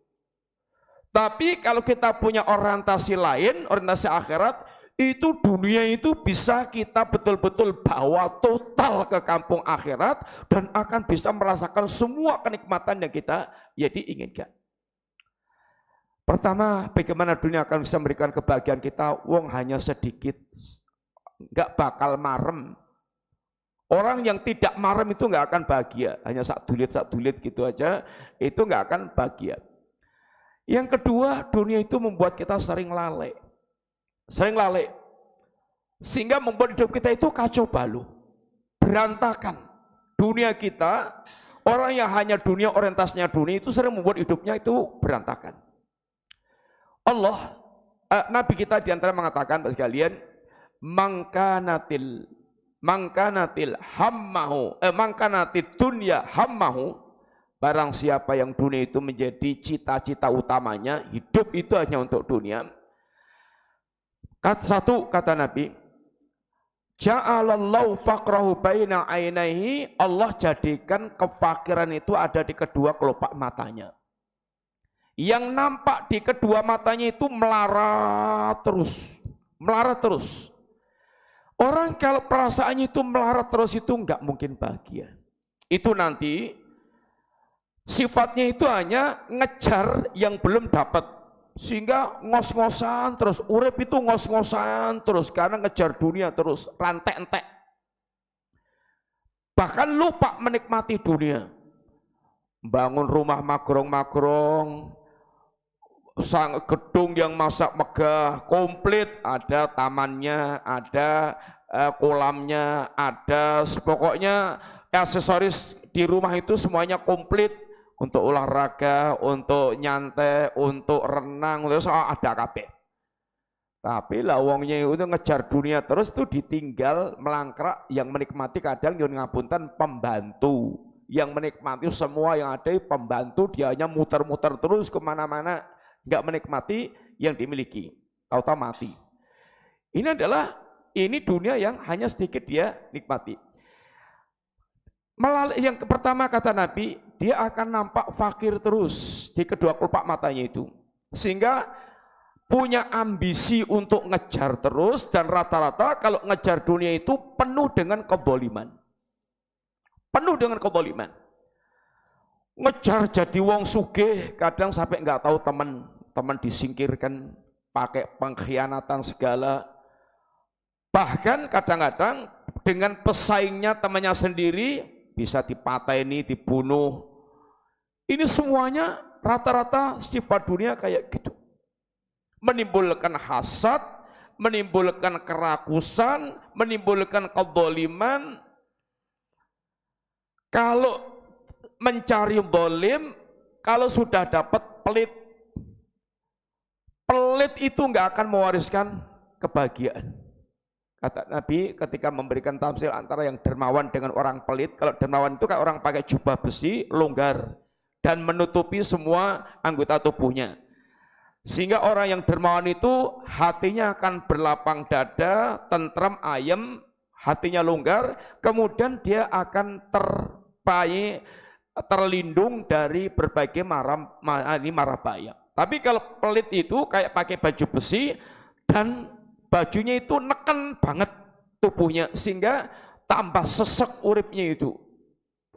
Tapi kalau kita punya orientasi lain, orientasi akhirat, itu dunia itu bisa kita betul-betul bawa total ke kampung akhirat dan akan bisa merasakan semua kenikmatan yang kita inginkan. Pertama, bagaimana dunia akan bisa memberikan kebahagiaan kita? Wong hanya sedikit, nggak bakal marem. Orang yang tidak marem itu nggak akan bahagia, hanya sak dulit gitu aja, itu nggak akan bahagia. Yang kedua, dunia itu membuat kita sering lalai. Sehingga membuat hidup kita itu kacau balau, berantakan. Dunia kita, orang yang hanya dunia, orientasinya dunia itu sering membuat hidupnya itu berantakan. Nabi kita diantara mengatakan, Bapak sekalian, mangkanatil dunya hammahu, barang siapa yang dunia itu menjadi cita-cita utamanya, hidup itu hanya untuk dunia. Satu kata Nabi, ja'alallahu faqrahu baina ainaihi, Allah jadikan kefakiran itu ada di kedua kelopak matanya. Yang nampak di kedua matanya itu melarat terus. Orang kalau perasaannya itu melarat terus itu enggak mungkin bahagia. Itu nanti sifatnya itu hanya ngejar yang belum dapat. Sehingga ngos-ngosan terus, urip itu ngos-ngosan terus karena ngejar dunia terus, rantek-entek. Bahkan lupa menikmati dunia. Bangun rumah magrong-magrong, sang gedung yang masa megah, komplit, ada tamannya, ada kolamnya, ada pokoknya aksesoris di rumah itu semuanya komplit. Untuk olahraga, untuk nyantai, untuk renang, terus ada kabeh. Tapi lawongnya itu ngejar dunia terus itu ditinggal melangkrak, yang menikmati kadang yang ngapunten pembantu. Yang menikmati semua yang ada pembantu, dia hanya muter-muter terus kemana-mana, nggak menikmati yang dimiliki, tahu-tahu mati. Ini dunia yang hanya sedikit dia nikmati. Yang pertama kata Nabi, dia akan nampak fakir terus di kedua kelopak matanya itu. Sehingga punya ambisi untuk ngejar terus, dan rata-rata kalau ngejar dunia itu penuh dengan keboliman. Ngejar jadi wong sugih, kadang sampai nggak tahu teman disingkirkan, pakai pengkhianatan segala. Bahkan kadang-kadang dengan pesaingnya temannya sendiri, bisa dipateni, dibunuh. Ini semuanya rata-rata sifat dunia kayak gitu. Menimbulkan hasad, menimbulkan kerakusan, menimbulkan kezaliman. Kalau mencari zalim, kalau sudah dapat pelit itu nggak akan mewariskan kebahagiaan. Kata Nabi ketika memberikan tamsil antara yang dermawan dengan orang pelit, kalau dermawan itu kayak orang pakai jubah besi, longgar, dan menutupi semua anggota tubuhnya. Sehingga orang yang dermawan itu hatinya akan berlapang dada, tentram, ayem, hatinya longgar, kemudian dia akan terlindung dari berbagai mara bahaya. Tapi kalau pelit itu kayak pakai baju besi dan bajunya itu neken banget tubuhnya sehingga tambah sesek uripnya itu.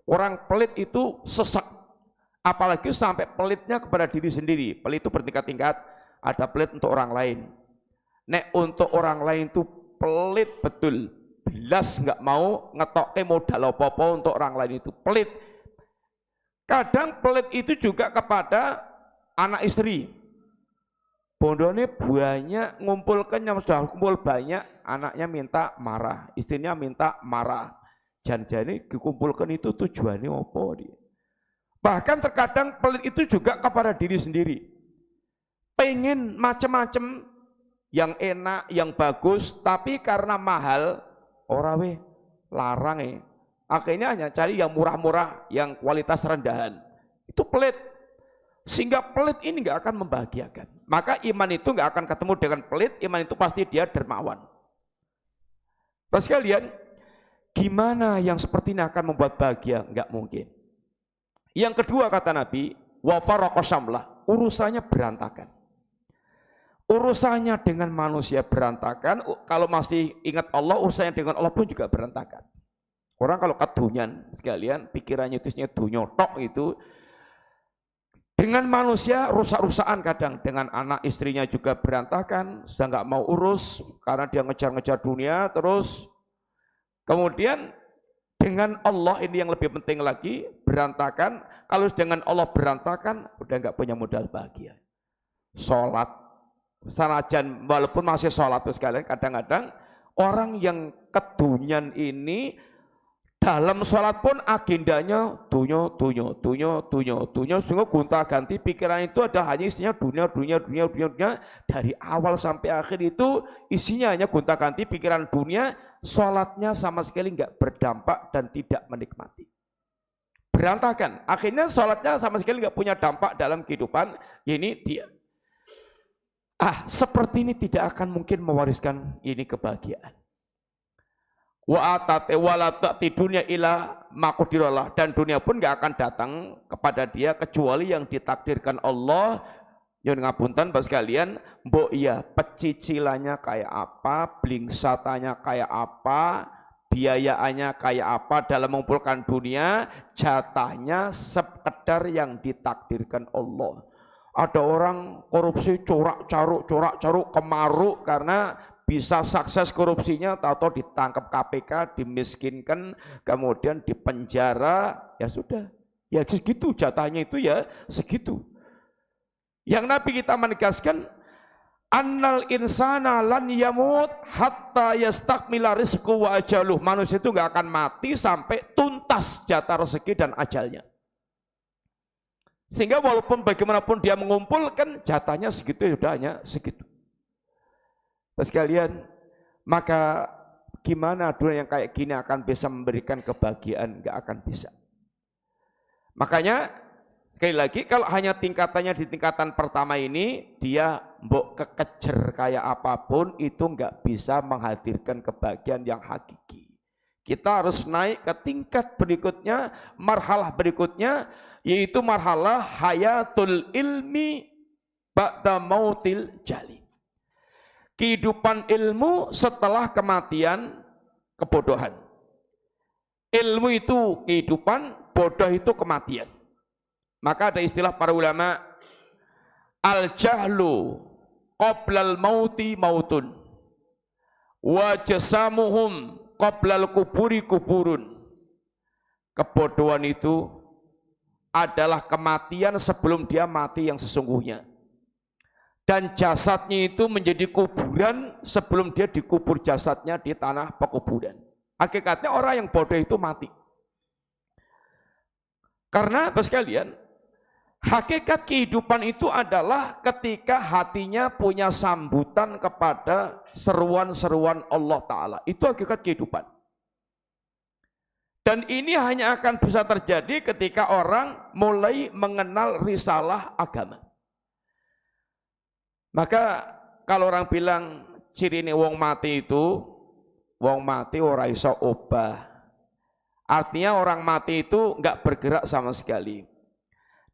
Orang pelit itu sesek. Apalagi sampai pelitnya kepada diri sendiri. Pelit itu bertingkat-tingkat. Ada pelit untuk orang lain. Nek untuk orang lain itu pelit betul. Belas nggak mau ngetokke modal apa-apa untuk orang lain itu. Pelit. Kadang pelit itu juga kepada anak istri. Bondone banyak, ngumpulkan yang sudah kumpul banyak, anaknya minta marah, istrinya minta marah. Janjane dikumpulkan itu tujuannya apa dia? Bahkan terkadang pelit itu juga kepada diri sendiri. Pengen macam-macam yang enak, yang bagus, tapi karena mahal, orang larang. Akhirnya hanya cari yang murah-murah, yang kualitas rendahan. Itu pelit. Sehingga pelit ini nggak akan membahagiakan. Maka iman itu nggak akan ketemu dengan pelit, iman itu pasti dia dermawan. Terus sekalian, gimana yang seperti ini akan membuat bahagia? Nggak mungkin. Yang kedua kata Nabi, wa farraqa syamlah, urusannya berantakan. Urusannya dengan manusia berantakan, kalau masih ingat Allah, urusannya dengan Allah pun juga berantakan. Orang kalau kedunyan sekalian, pikirannya itu dunya tok itu, dengan manusia rusak-rusakan kadang, dengan anak istrinya juga berantakan, sudah nggak mau urus karena dia ngejar-ngejar dunia terus. Kemudian dengan Allah ini yang lebih penting lagi, berantakan. Kalau dengan Allah berantakan, udah nggak punya modal bahagia. Sholat, sanajan walaupun masih sholat tuh sekalian, kadang-kadang orang yang kedunyan ini dalam sholat pun agendanya dunia, sehingga gonta-ganti pikiran itu ada hanya isinya dunia. Dari awal sampai akhir itu isinya hanya gonta-ganti pikiran dunia, sholatnya sama sekali nggak berdampak dan tidak menikmati. Berantakan, akhirnya sholatnya sama sekali nggak punya dampak dalam kehidupan, ini dia. Seperti ini tidak akan mungkin mewariskan ini kebahagiaan. Wa atate wala ta'ti dunya ila maqdirallah, dan dunia pun enggak akan datang kepada dia kecuali yang ditakdirkan Allah. Nyun ngapunten Bapak sekalian, mbok iya pecicilannya kayak apa, blingsatanya kayak apa, biayaannya kayak apa dalam mengumpulkan dunia, jatahnya sekedar yang ditakdirkan Allah. Ada orang korupsi corak-caruk kemaruk karena bisa sukses korupsinya, atau ditangkap KPK, dimiskinkan, kemudian dipenjara, ya sudah. Ya segitu jatahnya itu ya segitu. Yang Nabi kita menegaskan, annal insana lan yamut hatta yastakmila rizqu wa ajaluh. Manusia itu enggak akan mati sampai tuntas jatah rezeki dan ajalnya. Sehingga walaupun bagaimanapun dia mengumpulkan, jatahnya segitu, ya sudah hanya segitu. Sekalian, maka gimana dunia yang kayak gini akan bisa memberikan kebahagiaan? Enggak akan bisa. Makanya sekali lagi, kalau hanya tingkatannya di tingkatan pertama ini, dia mbok kekejar kayak apapun itu enggak bisa menghadirkan kebahagiaan yang hakiki. Kita harus naik ke tingkat berikutnya, marhalah berikutnya, yaitu marhalah hayatul ilmi ba'da mautil jali. Kehidupan ilmu setelah kematian kebodohan. Ilmu itu kehidupan, bodoh itu kematian. Maka ada istilah para ulama, al-jahlu qoblal mauti mautun, wa jasamuhum qoblal kuburi kuburun. Kebodohan itu adalah kematian sebelum dia mati yang sesungguhnya. Dan jasadnya itu menjadi kuburan sebelum dia dikubur jasadnya di tanah pekuburan. Hakikatnya orang yang bodoh itu mati. Karena Bapak sekalian, Hakikat kehidupan itu adalah ketika hatinya punya sambutan kepada seruan-seruan Allah Ta'ala. Itu hakikat kehidupan. Dan ini hanya akan bisa terjadi ketika orang mulai mengenal risalah agama. Maka kalau orang bilang ciri ini wong mati itu, wong mati ora iso obah. Artinya orang mati itu enggak bergerak sama sekali.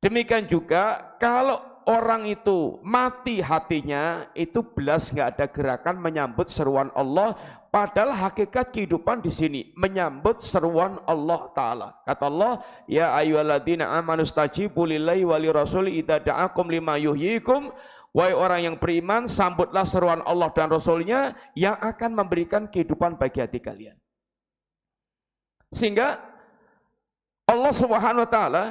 Demikian juga kalau orang itu mati hatinya, itu belas nggak ada gerakan menyambut seruan Allah. Padahal hakikat kehidupan di sini menyambut seruan Allah Ta'ala. Kata Allah, ya ayyuhalladzina amanu stajibu lillahi wali rasuli idza da'akum lima yuhyikum. Wahai orang yang beriman, sambutlah seruan Allah dan Rasulnya yang akan memberikan kehidupan bagi hati kalian. Sehingga Allah Subhanahu Wa Ta'ala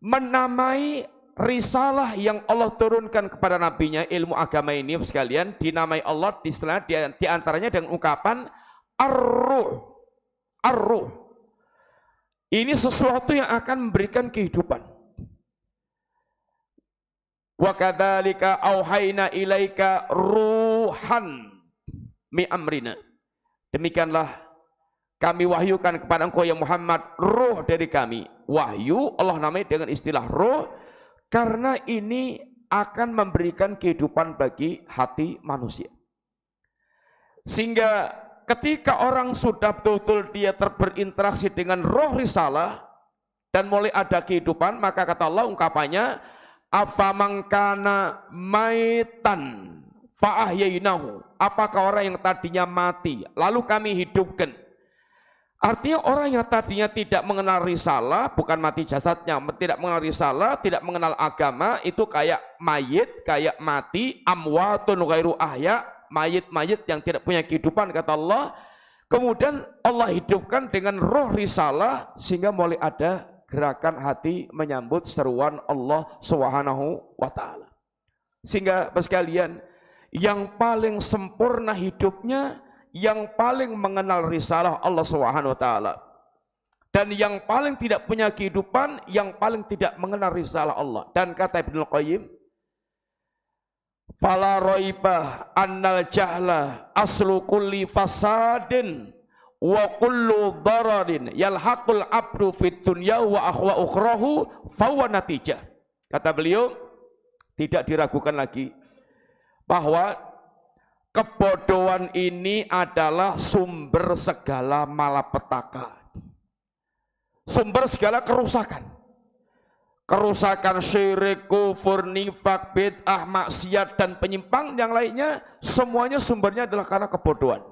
menamai risalah yang Allah turunkan kepada nabinya, ilmu agama ini sekalian, dinamai Allah di antaranya dengan ungkapan ar-ruh. Ar-ruh. Ini sesuatu yang akan memberikan kehidupan. Wa kadzalika auhayna ilaika ruhan mi amrina. Demikianlah kami wahyukan kepada engkau ya Muhammad ruh dari kami. Wahyu Allah namai dengan istilah ruh karena ini akan memberikan kehidupan bagi hati manusia. Sehingga ketika orang sudah betul-betul dia berinteraksi dengan roh risalah dan mulai ada kehidupan, maka kata Allah ungkapannya afamangkana maitan fa'ahyainahu. Apakah orang yang tadinya mati lalu kami hidupkan? Artinya orang yang tadinya tidak mengenal risalah, bukan mati jasadnya, tidak mengenal risalah, tidak mengenal agama, itu kayak mayit, kayak mati, amwatun ghairu ahya, mayit-mayit yang tidak punya kehidupan, kata Allah. Kemudian Allah hidupkan dengan roh risalah, sehingga mulai ada gerakan hati menyambut seruan Allah Subhanahu wa Ta'ala. Sehingga sekalian, yang paling sempurna hidupnya, yang paling mengenal risalah Allah Subhanahu wa Ta'ala, dan yang paling tidak punya kehidupan, yang paling tidak mengenal risalah Allah. Dan kata Ibnu Qayyim, fala raibah annal jahla aslu kulli fasadin wa kullu dararin yalhaqul abdu fid dunya wa akhwa ukhrahu fawa natijah. Kata beliau, tidak diragukan lagi bahwa kebodohan ini adalah sumber segala malapetaka, sumber segala kerusakan. Kerusakan syirik, kufur, nifak, bid'ah, maksiat dan penyimpang yang lainnya, semuanya sumbernya adalah karena kebodohan.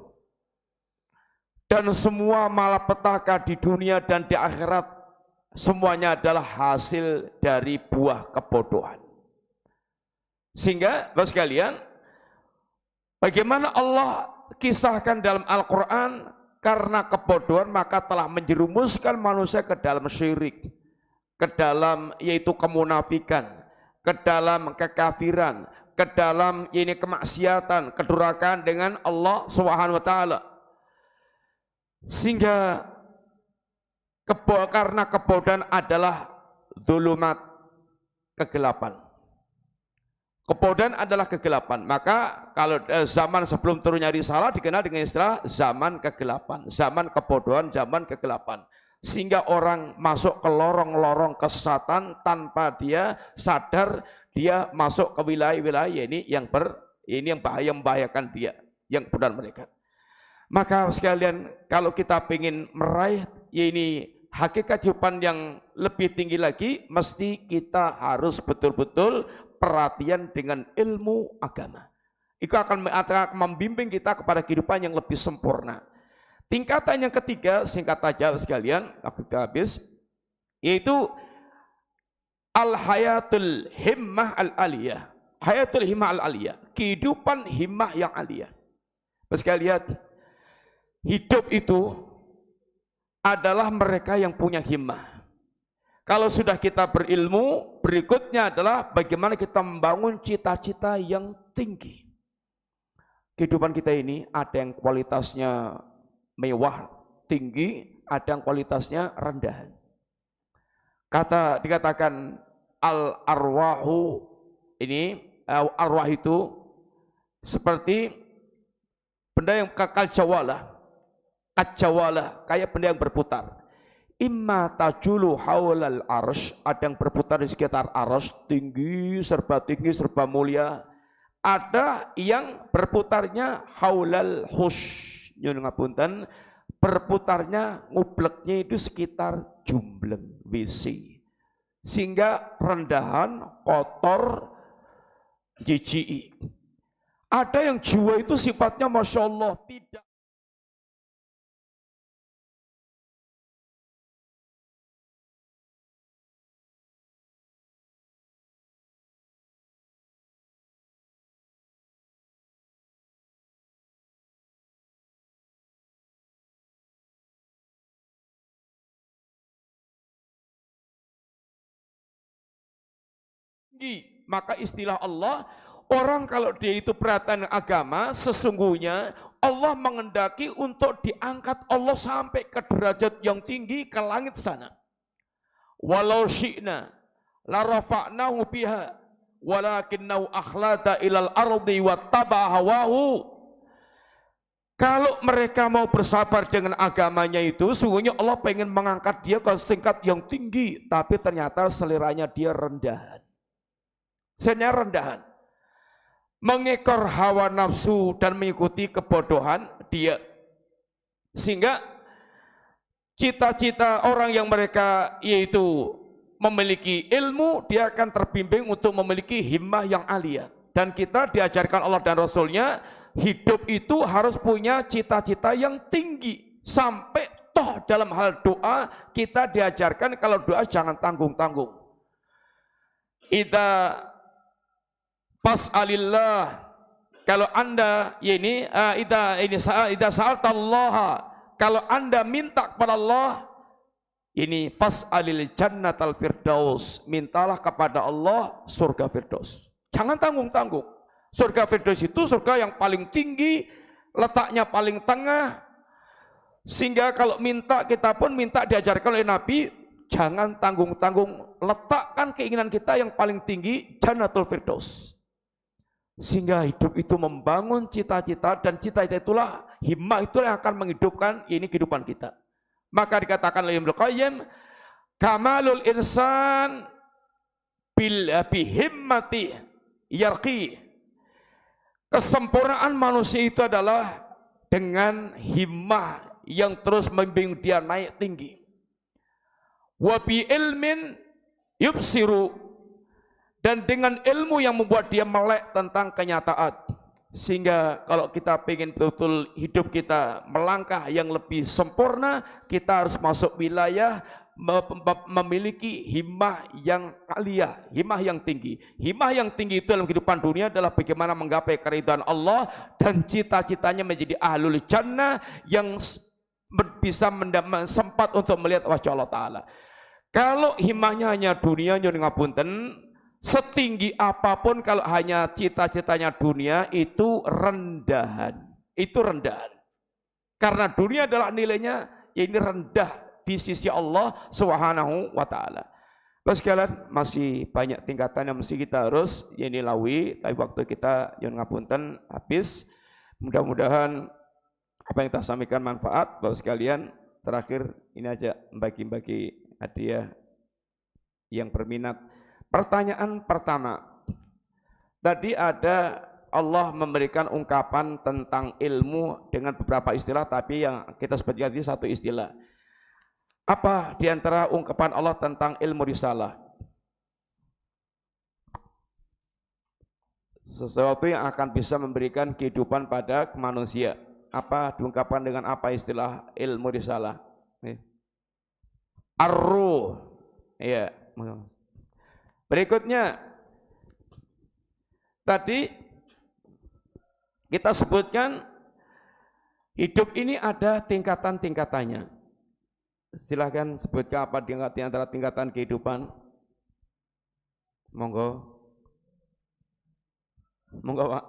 Dan semua malapetaka di dunia dan di akhirat, semuanya adalah hasil dari buah kebodohan. Sehingga, Bapak sekalian, bagaimana Allah kisahkan dalam Al-Quran, karena kebodohan maka telah menjerumuskan manusia ke dalam syirik, ke dalam yaitu kemunafikan, ke dalam kekafiran, ke dalam ini kemaksiatan, kedurhakaan dengan Allah Subhanahu wa Ta'ala. Sehingga karena kebodohan adalah dzulumat, kegelapan. Kebodohan adalah kegelapan. Maka kalau zaman sebelum turunnya risalah dikenal dengan istilah zaman kegelapan, zaman kebodohan, zaman kegelapan. Sehingga orang masuk ke lorong-lorong kesesatan tanpa dia sadar, dia masuk ke wilayah-wilayah ini yang membahayakan dia, yang benar mereka. Maka sekalian, kalau kita ingin meraih ini hakikat kehidupan yang lebih tinggi lagi, mesti kita harus betul-betul perhatian dengan ilmu agama. Itu akan membimbing kita kepada kehidupan yang lebih sempurna. Tingkatan yang ketiga, singkat saja sekalian, waktu kita habis, yaitu al-hayatul himmah al-aliyah. Hayatul himmah al-aliyah, kehidupan himmah yang aliyah. Sekalian, hidup itu adalah mereka yang punya himmah. Kalau sudah kita berilmu, berikutnya adalah bagaimana kita membangun cita-cita yang tinggi. Kehidupan kita ini ada yang kualitasnya mewah, tinggi, ada yang kualitasnya rendah. Dikatakan al arwahu ini arwah itu seperti benda yang kajawalah kayak benda yang berputar. Imma tajulu haulal arsh, ada yang berputar di sekitar arsh, tinggi serba mulia. Ada yang berputarnya haulal hush, nyun ngapunten, berputarnya ngubleknya itu sekitar jumbleng WC. Sehingga rendahan, kotor, jijik. Ada yang jiwa itu sifatnya Masya Allah tidak. Maka istilah Allah, orang kalau dia itu perhatian agama, sesungguhnya Allah mengendaki untuk diangkat Allah sampai ke derajat yang tinggi ke langit sana. Walau syi'na la rafa'nahu biha walakinnahu akhlada ilal ardi wattaba'a hawahu. Kalau mereka mau bersabar dengan agamanya itu, sungguhnya Allah pengen mengangkat dia ke tingkat yang tinggi, tapi ternyata seleranya dia rendahan. Rendahan, mengekor hawa nafsu dan mengikuti kebodohan dia, sehingga cita-cita orang yang mereka yaitu memiliki ilmu, dia akan terbimbing untuk memiliki himmah yang alia. Dan kita diajarkan Allah dan Rasulnya, hidup itu harus punya cita-cita yang tinggi, sampai toh dalam hal doa kita diajarkan kalau doa jangan tanggung-tanggung. Fas'alillah, kalau anda idza sa'altallaha, kalau anda minta kepada Allah, ini fas'alil jannatal firdaus, mintalah kepada Allah surga firdaus. Jangan tanggung-tanggung. Surga firdaus itu surga yang paling tinggi, letaknya paling tengah, sehingga kalau minta, kita pun minta diajarkan oleh Nabi, jangan tanggung-tanggung, letakkan keinginan kita yang paling tinggi, jannatul firdaus. Sehingga hidup itu membangun cita-cita, dan cita-cita itulah, himmah itulah yang akan menghidupkan ini kehidupan kita. Maka dikatakan oleh Ibnu Qayyim, kamalul insan bihimmati yarqi. Kesempurnaan manusia itu adalah dengan himmah yang terus membimbing dia naik tinggi. Wa bi ilmin yubsiru, dan dengan ilmu yang membuat dia melek tentang kenyataan. Sehingga kalau kita ingin betul hidup kita melangkah yang lebih sempurna, kita harus masuk wilayah memiliki himmah yang aliyah, himmah yang tinggi. Himmah yang tinggi itu dalam kehidupan dunia adalah bagaimana menggapai keridhaan Allah dan cita-citanya menjadi ahlul jannah yang bisa sempat untuk melihat wajah Allah Ta'ala. Kalau himmahnya hanya dunia, nyuwun ngapunten, setinggi apapun kalau hanya cita-citanya dunia, itu rendahan. Itu rendahan. Karena dunia adalah nilainya ini rendah di sisi Allah Subhanahu wa taala. Terus sekalian, masih banyak tingkatan yang mesti kita harus ini lalui, tapi waktu kita yang ngapunten habis. Mudah-mudahan apa yang kita sampaikan manfaat Bapak sekalian. Terakhir ini aja, bagi-bagi hadiah yang berminat. Pertanyaan pertama, tadi ada Allah memberikan ungkapan tentang ilmu dengan beberapa istilah, tapi yang kita sebutkan tadi satu istilah. Apa diantara ungkapan Allah tentang ilmu risalah? Sesuatu yang akan bisa memberikan kehidupan pada manusia. Apa diungkapkan dengan apa istilah ilmu risalah? Ar-ruh. Iya. Berikutnya, tadi kita sebutkan hidup ini ada tingkatan-tingkatannya. Silahkan sebutkan apa di antara tingkatan kehidupan. Monggo. Monggo Pak.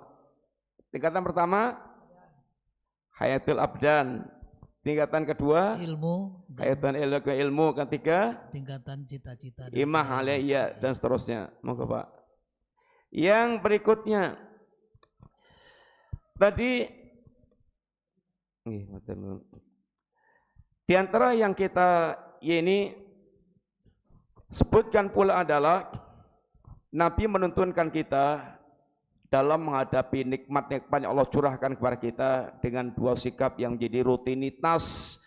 Tingkatan pertama, hayatul abdan. tingkatan kedua ilmu, kaitan ilmu, ketiga tingkatan cita-cita, imah alaiya dan seterusnya. Monggo Pak. Yang berikutnya tadi di antara yang kita ini sebutkan pula adalah Nabi menuntunkan kita dalam menghadapi nikmat-nikmat yang Allah curahkan kepada kita dengan dua sikap yang menjadi rutinitas.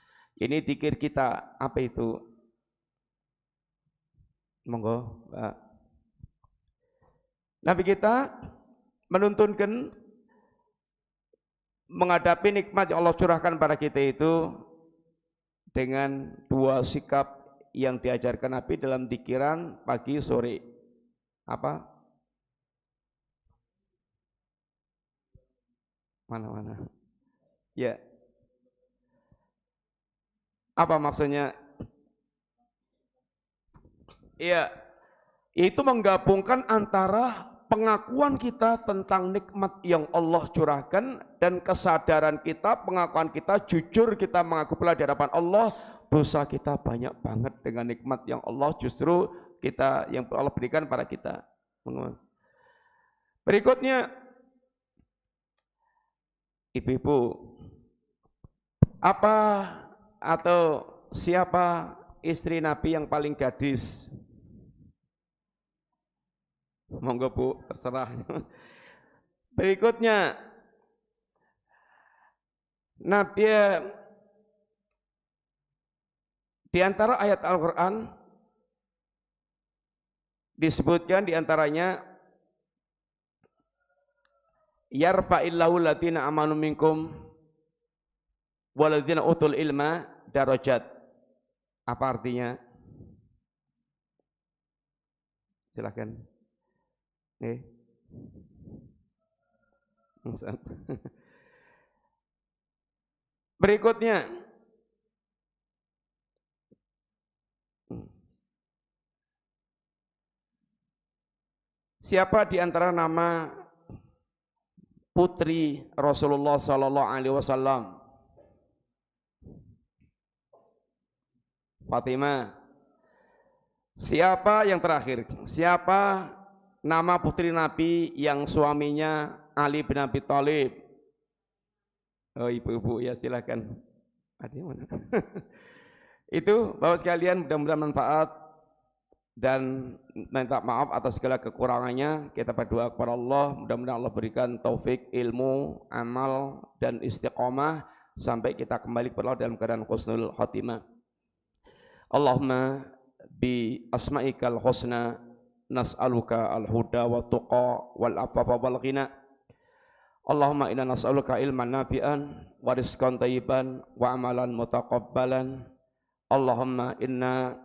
Ini zikir kita. Apa itu? Monggo, Pak. Nabi kita menuntunkan menghadapi nikmat yang Allah curahkan pada kita itu dengan dua sikap yang diajarkan Nabi dalam zikiran pagi sore. Apa? Mana? Ya. Apa maksudnya? Iya. Itu menggabungkan antara pengakuan kita tentang nikmat yang Allah curahkan dan kesadaran kita, pengakuan kita, jujur kita mengaku pula di hadapan Allah, dosa kita banyak banget dengan nikmat yang Allah justru kita yang Allah berikan pada kita. Berikutnya, ibu-ibu, apa atau siapa istri Nabi yang paling gadis? Monggo Bu, terserah. Berikutnya, Nabi di antara ayat Al-Quran disebutkan di antaranya yarfa'illahu alladziina amanu minkum walladzina utul ilma darajat. Apa artinya? Silakan. Berikutnya siapa di antara nama putri Rasulullah sallallahu alaihi wasallam? Fatimah. Siapa yang terakhir? Siapa nama putri Nabi yang suaminya Ali bin Abi Thalib? Oh, ibu-ibu ya silakan. Ada yang mana? Itu Bapak sekalian, mudah-mudahan manfaat dan minta maaf atas segala kekurangannya. Kita berdoa kepada Allah, mudah-mudahan Allah berikan taufik, ilmu, amal dan istiqomah sampai kita kembali kepada Allah dalam keadaan husnul khotimah. Allahumma bi asma'ikal husna nas'aluka al-huda wa tuqa wal afafa wal ghina. Allahumma inna nas'aluka ilman nafi'an wa rizqan thayyiban wa amalan mutaqabbalan. Allahumma inna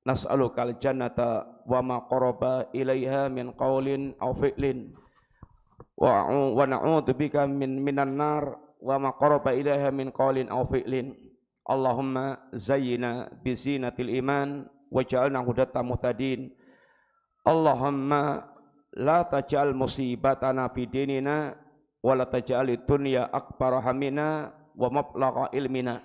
nas'aluka al-jannata wa ma qaraba ilaiha min qawlin aw fi'lin wa na'udzubika minan nar wa ma qaraba ilaiha min qawlin aw fi'lin. Allahumma zayyina bi zinatil iman waj'alna hudatan muhtadin. Allahumma la taj'al musibatana fi dinina wa la taj'alid dunya akbar hamina wa mablagha ilmina.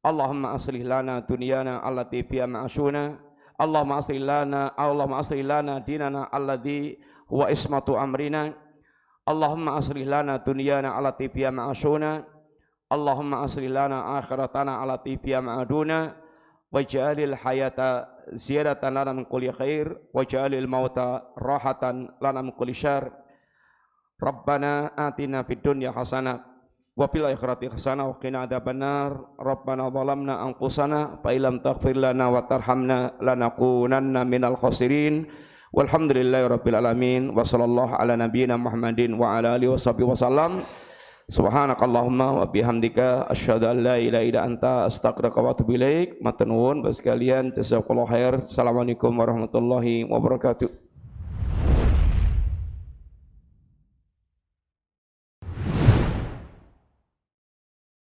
Allahumma aslih lana dunyana allati fiha ma'ashuna. Allahumma aslih lana dinana alladhi huwa ismatu amrina. Allahumma aslih lana dunyana allati fiha ma'ashuna. Allahumma aslih lana akhiratana allati fiha ma'aduna. Waj'alil hayata ziyadatan lana min kulli khair waj'alil mauta rahatan lana min kulli syarr. Rabbana atina fid dunya hasanah wa fil akhirati hasanah wa qina adzabannar. Rabbana zalamna anfusana fa illam taghfir lana wa tarhamna lanakunanna minal khasirin. Walhamdulillahi rabbil alamin wa sallallahu ala nabiyyina Muhammadin wa ala alihi washabihi wasallam. Subhanakallahumma wa bihamdika asyhadu an la ilaha illa anta astaghfiruka wa atubu ilaik. Matur nuwun sekalian, jazakallahu khair. Assalamualaikum warahmatullahi wabarakatuh.